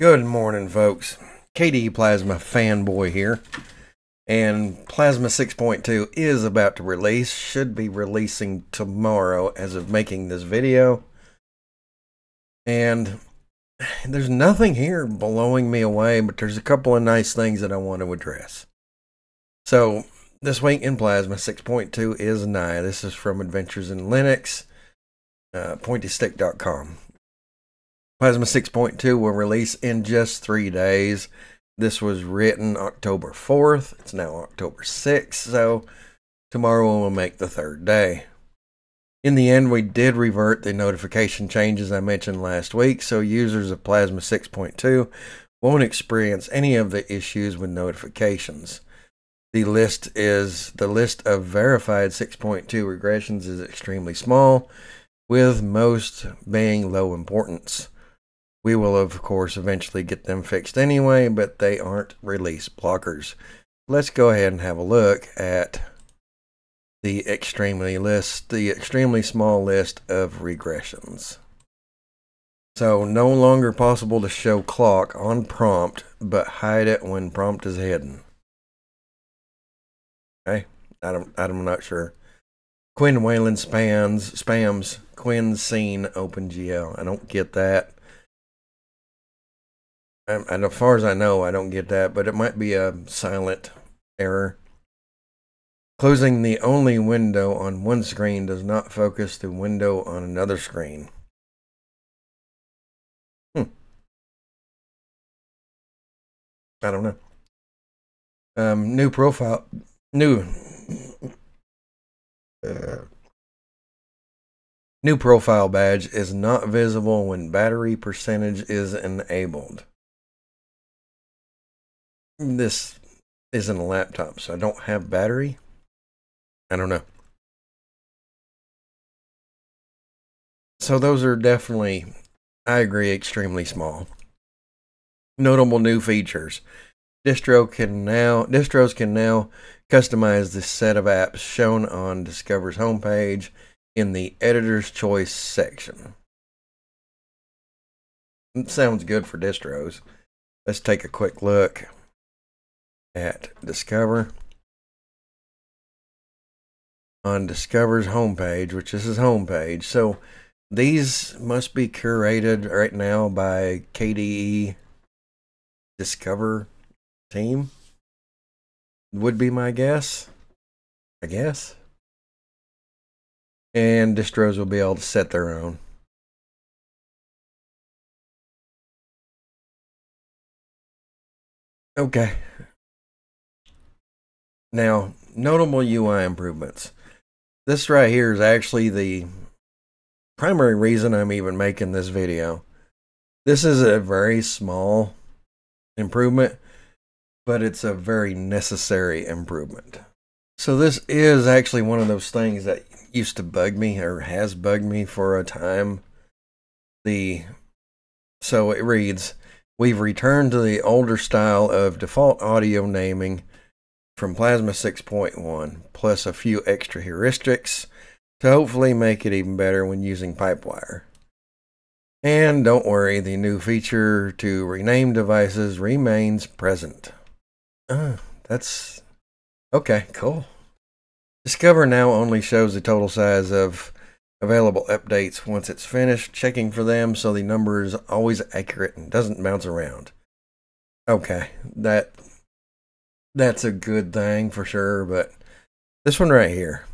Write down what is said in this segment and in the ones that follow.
Good morning, folks. KDE Plasma fanboy here. And Plasma 6.2 is about to release. Should be releasing tomorrow as of making this video. And there's nothing here blowing me away, but there's a couple of nice things that I want to address. So, this week in Plasma 6.2 is nigh. This is from Adventures in Linux, pointystick.com. Plasma 6.2 will release in just 3 days. This was written October 4th. It's now October 6th, so tomorrow will make the 3rd day. In the end, we did revert the notification changes I mentioned last week, so users of Plasma 6.2 won't experience any of the issues with notifications. The list of verified 6.2 regressions is extremely small, with most being low importance. We will, of course, eventually get them fixed anyway, but they aren't release blockers. Let's go ahead and have a look at the extremely small list of regressions. So, no longer possible to show clock on prompt, but hide it when prompt is hidden. Okay, I'm not sure. Quinn Whalen spams Quinn Scene OpenGL. I don't get that. And as far as I know, I don't get that, but it might be a silent error. Closing the only window on one screen does not focus the window on another screen. I don't know. New profile badge is not visible when battery percentage is enabled. This isn't a laptop, so I don't have battery. I don't know. So those are definitely, I agree, extremely small. Notable new features. Distros can now customize the set of apps shown on Discover's homepage in the Editor's Choice section. It sounds good for distros. Let's take a quick look at Discover. On Discover's homepage, which is his homepage. So these must be curated right now by KDE Discover team. Would be my guess. I guess. And distros will be able to set their own. Okay. Now, notable UI improvements. This right here is actually the primary reason I'm even making this video. This is a very small improvement, but it's a very necessary improvement. So this is actually one of those things that used to bug me, or has bugged me for a time. So it reads, we've returned to the older style of default audio naming from Plasma 6.1, plus a few extra heuristics to hopefully make it even better when using Pipewire. And don't worry, the new feature to rename devices remains present. That's okay, cool. Discover now only shows the total size of available updates once it's finished checking for them, so the number is always accurate and doesn't bounce around. Okay, that's a good thing for sure, but this one right here,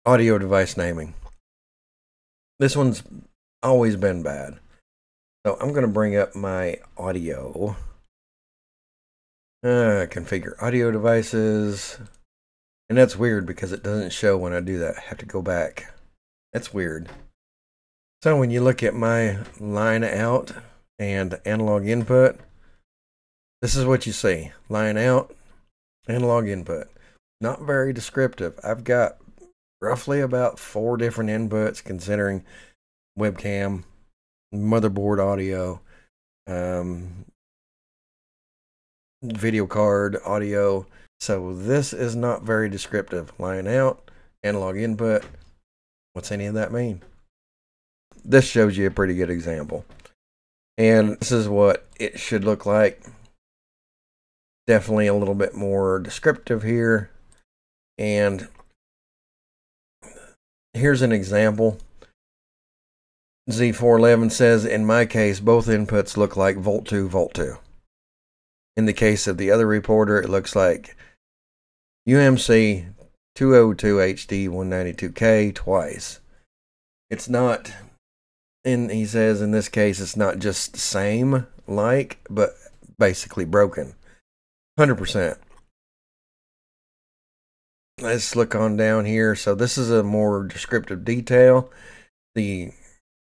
audio device naming. This one's always been bad. So I'm going to bring up my audio. Configure audio devices. And that's weird because it doesn't show when I do that. I have to go back. That's weird. So when you look at my line out and analog input, this is what you see. Line out, analog input. Not very descriptive. I've got roughly about 4 different inputs considering webcam, motherboard audio, video card audio. So this is not very descriptive. Line out, analog input. What's any of that mean? This shows you a pretty good example. And this is what it should look like. Definitely a little bit more descriptive here. And here's an example. Z411 says, in my case, both inputs look like volt 2, volt 2. In the case of the other reporter, it looks like UMC 202 HD 192K twice. It's not, and he says in this case, it's not just same like, but basically broken. 100%. Let's look on down here. So this is a more descriptive detail. The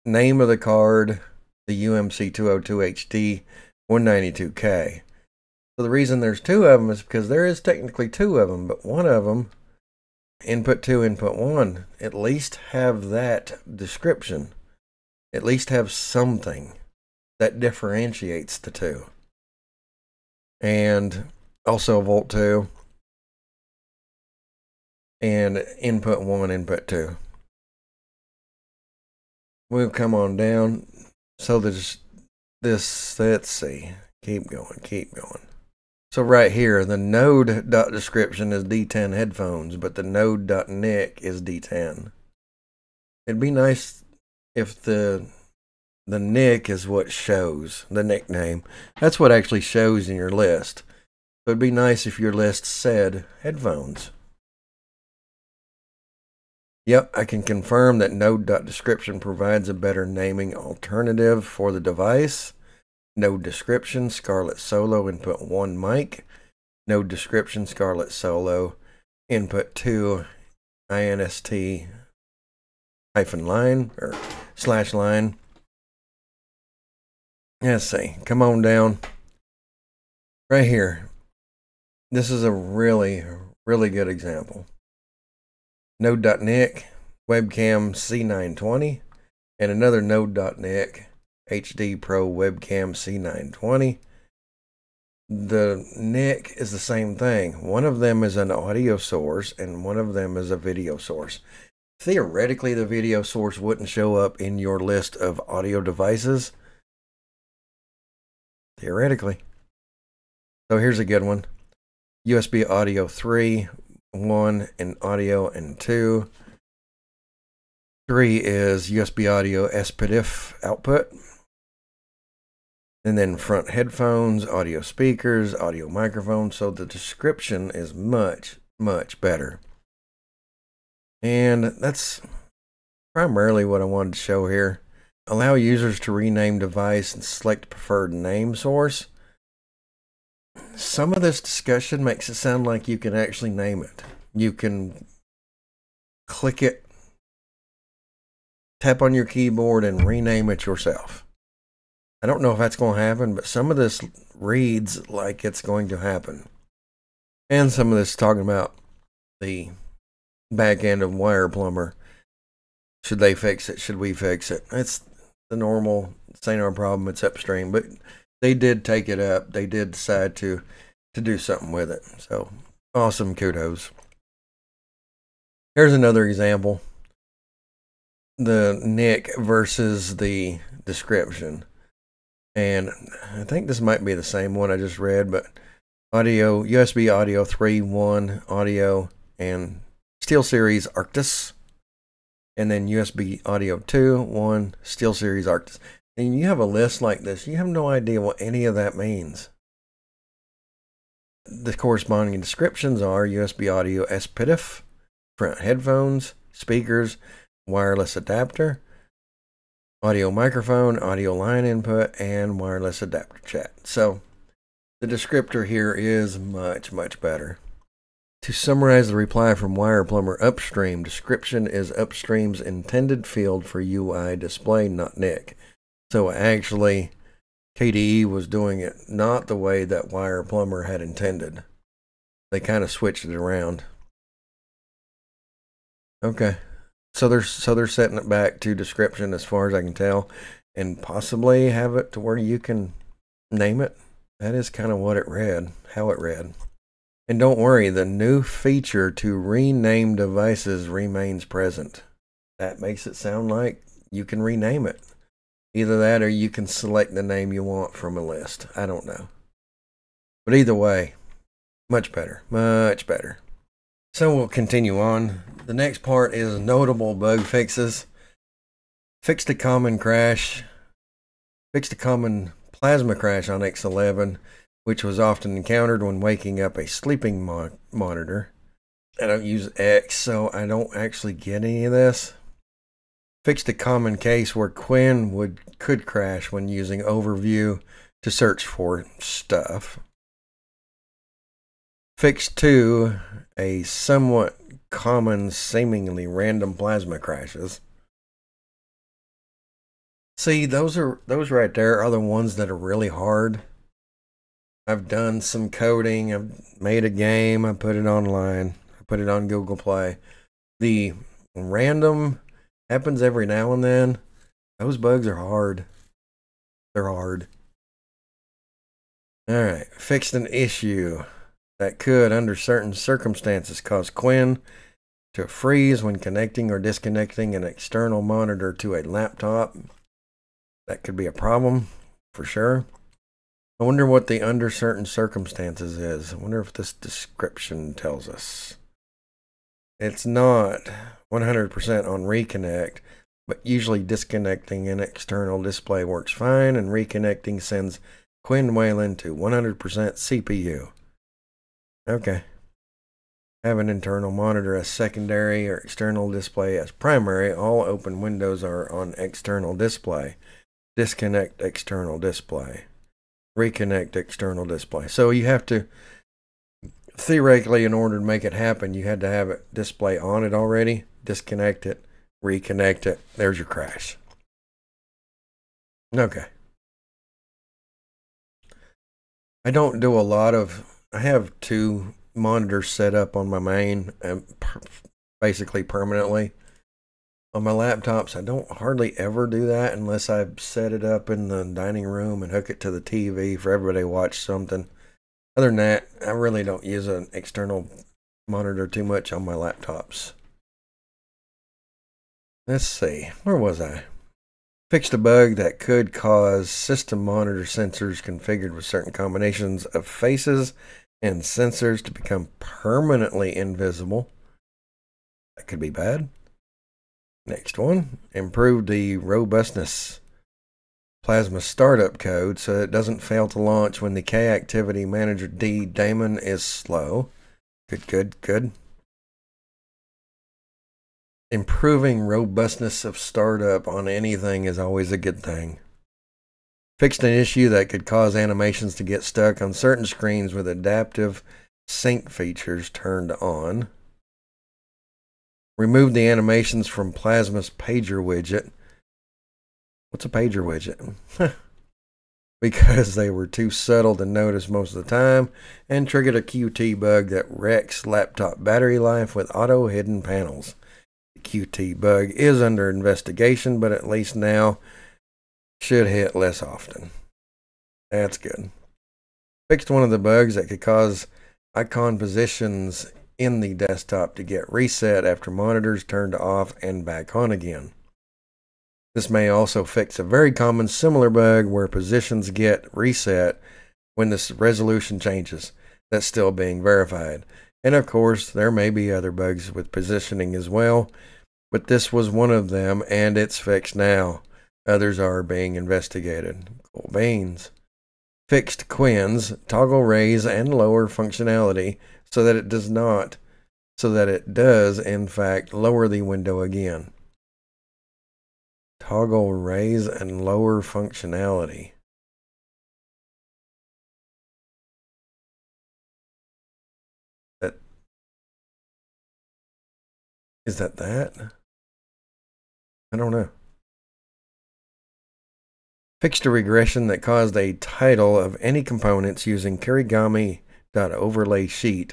name of the card, the UMC 202 HD 192K. So the reason there's two of them is because there is technically two of them, but one of them, input 2, input 1, at least have that description. At least have something that differentiates the two. And also volt 2 and input 1, input 2. We'll come on down. So there's this, let's see, keep going. So right here, the node.description is D10 headphones, but the node.nic is D10. It'd be nice if the nick is what shows, the nickname. That's what actually shows in your list. So it'd be nice if your list said headphones. Yep, I can confirm that node.description provides a better naming alternative for the device. Node description, Scarlett Solo, input 1 mic. Node description, Scarlett Solo, input 2 INST hyphen line or slash line. Let's see, come on down. Right here. This is a really good example. Node.nic, webcam C920, and another Node.nic HD Pro webcam C920. The NIC is the same thing. One of them is an audio source and one of them is a video source. Theoretically, the video source wouldn't show up in your list of audio devices. Theoretically. So here's a good one. USB audio 3, 1 and audio and 2. 3 is USB audio SPDIF output. And then front headphones, audio speakers, audio microphones. So the description is much better. And that's primarily what I wanted to show here. Allow users to rename device and select preferred name source. Some of this discussion makes it sound like you can actually name it. You can click it, tap on your keyboard, and rename it yourself. I don't know if that's going to happen, but some of this reads like it's going to happen. And some of this is talking about the back end of Wire Plumber. Should they fix it? Should we fix it? It's the normal, it's ain't our problem, it's upstream. But they did take it up. They did decide to do something with it. So, awesome, kudos. Here's another example. The nick versus the description. And I think this might be the same one I just read, but audio, USB audio 3, 1 audio, and SteelSeries Arctis. And then USB audio 2, 1 SteelSeries Arctis. And you have a list like this, you have no idea what any of that means. The corresponding descriptions are USB audio SPDIF, front headphones, speakers, wireless adapter, audio microphone, audio line input, and wireless adapter chat. So the descriptor here is much better. To summarize the reply from Wire Plumber upstream, description is upstream's intended field for UI display, not NIC. So actually, KDE was doing it not the way that Wire Plumber had intended. They kind of switched it around. Okay. So they're setting it back to description as far as I can tell, and possibly have it to where you can name it. That is kind of what it read, how it read. And don't worry, the new feature to rename devices remains present. That makes it sound like you can rename it. Either that or you can select the name you want from a list. I don't know. But either way, much better. Much better. So we'll continue on. The next part is notable bug fixes. Fixed a common crash. Fixed a common plasma crash on X11, which was often encountered when waking up a sleeping monitor. I don't use X, so I don't actually get any of this. Fixed a common case where Quinn could crash when using Overview to search for stuff. Fixed 2, a somewhat common, seemingly random plasma crashes. See, those right there are the ones that are really hard. I've done some coding, I've made a game, I put it online, I put it on Google Play. The random happens every now and then. Those bugs are hard. They're hard. Alright, fixed an issue that could, under certain circumstances, cause Quinn to freeze when connecting or disconnecting an external monitor to a laptop. That could be a problem, for sure. I wonder what the under certain circumstances is. I wonder if this description tells us. It's not 100% on reconnect, but usually disconnecting an external display works fine, and reconnecting sends Quinn Whalen to 100% CPU. Okay. Have an internal monitor as secondary or external display as primary. All open windows are on external display. Disconnect external display. Reconnect external display. So you have to, theoretically, in order to make it happen, you had to have it display on it already. Disconnect it. Reconnect it. There's your crash. Okay. I don't do a lot of, I have 2 monitors set up on my main, basically permanently. On my laptops, I don't hardly ever do that unless I set it up in the dining room and hook it to the TV for everybody to watch something. Other than that, I really don't use an external monitor too much on my laptops. Let's see, where was I? Fixed a bug that could cause system monitor sensors configured with certain combinations of faces and sensors to become permanently invisible. That could be bad. Next one, improved the robustness Plasma startup code so it doesn't fail to launch when the K activity manager D daemon is slow. Good. Improving robustness of startup on anything is always a good thing. Fixed an issue that could cause animations to get stuck on certain screens with adaptive sync features turned on. Removed the animations from Plasma's pager widget. What's a pager widget? Because they were too subtle to notice most of the time, and triggered a Qt bug that wrecks laptop battery life with auto hidden panels. The Qt bug is under investigation, but at least now should hit less often. That's good. Fixed one of the bugs that could cause icon positions in the desktop to get reset after monitors turned off and back on again. This may also fix a very common similar bug where positions get reset when the resolution changes. That's still being verified. And of course, there may be other bugs with positioning as well, but this was one of them and it's fixed now. Others are being investigated. Cool beans. Fixed Quinn's toggle raise and lower functionality so that it does in fact lower the window again. Toggle raise and lower functionality. Is that? I don't know. Fixed a regression that caused a title of any components using Kirigami.overlay sheet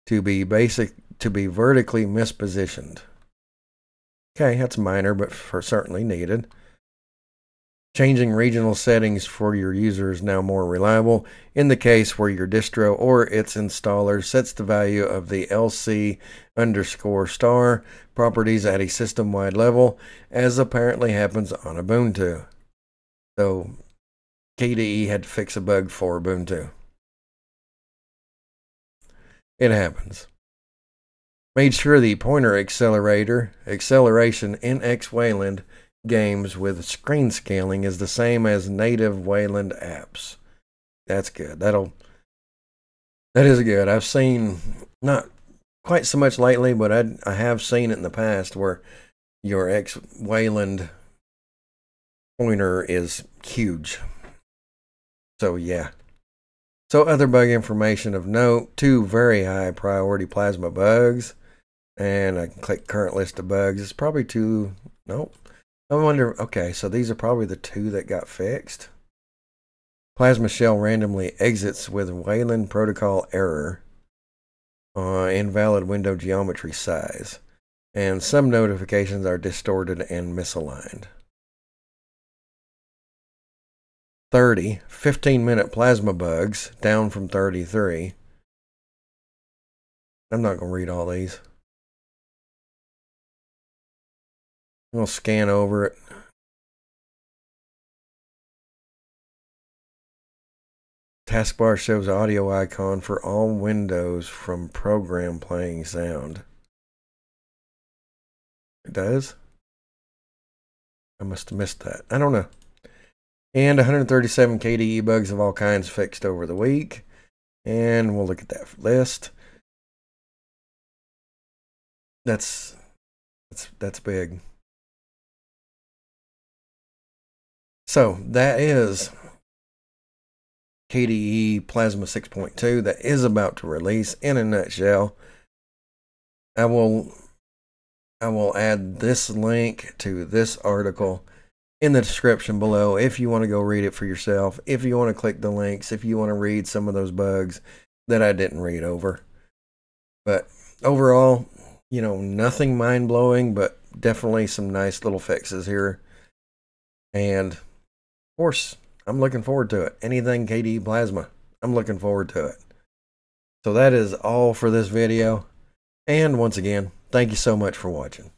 to be vertically mispositioned. Okay, that's minor, but certainly needed. Changing regional settings for your user is now more reliable in the case where your distro or its installer sets the value of the LC_* properties at a system-wide level, as apparently happens on Ubuntu. So KDE had to fix a bug for Ubuntu. It happens. Made sure the pointer acceleration in X Wayland games with screen scaling is the same as native Wayland apps. That's good. That is good. I've seen, not quite so much lately, but I have seen it in the past where your X Wayland pointer is huge. So yeah. So other bug information of note: 2 very high priority Plasma bugs. And I can click current list of bugs. It's probably 2. Nope. I wonder. Okay, so these are probably the 2 that got fixed. Plasma shell randomly exits with Wayland protocol error. Invalid window geometry size. And some notifications are distorted and misaligned. 30. 15-minute Plasma bugs, down from 33. I'm not going to read all these. We'll scan over it. Taskbar shows audio icon for all windows from program playing sound. It does? I must have missed that. I don't know. And 137 KDE bugs of all kinds fixed over the week. And we'll look at that list. That's big. So that is KDE Plasma 6.2 that is about to release in a nutshell. I will add this link to this article in the description below if you want to go read it for yourself, if you want to click the links, if you want to read some of those bugs that I didn't read over. But overall, nothing mind-blowing, but definitely some nice little fixes here. And of course, I'm looking forward to it. Anything KDE Plasma, I'm looking forward to it. So that is all for this video. And once again, thank you so much for watching.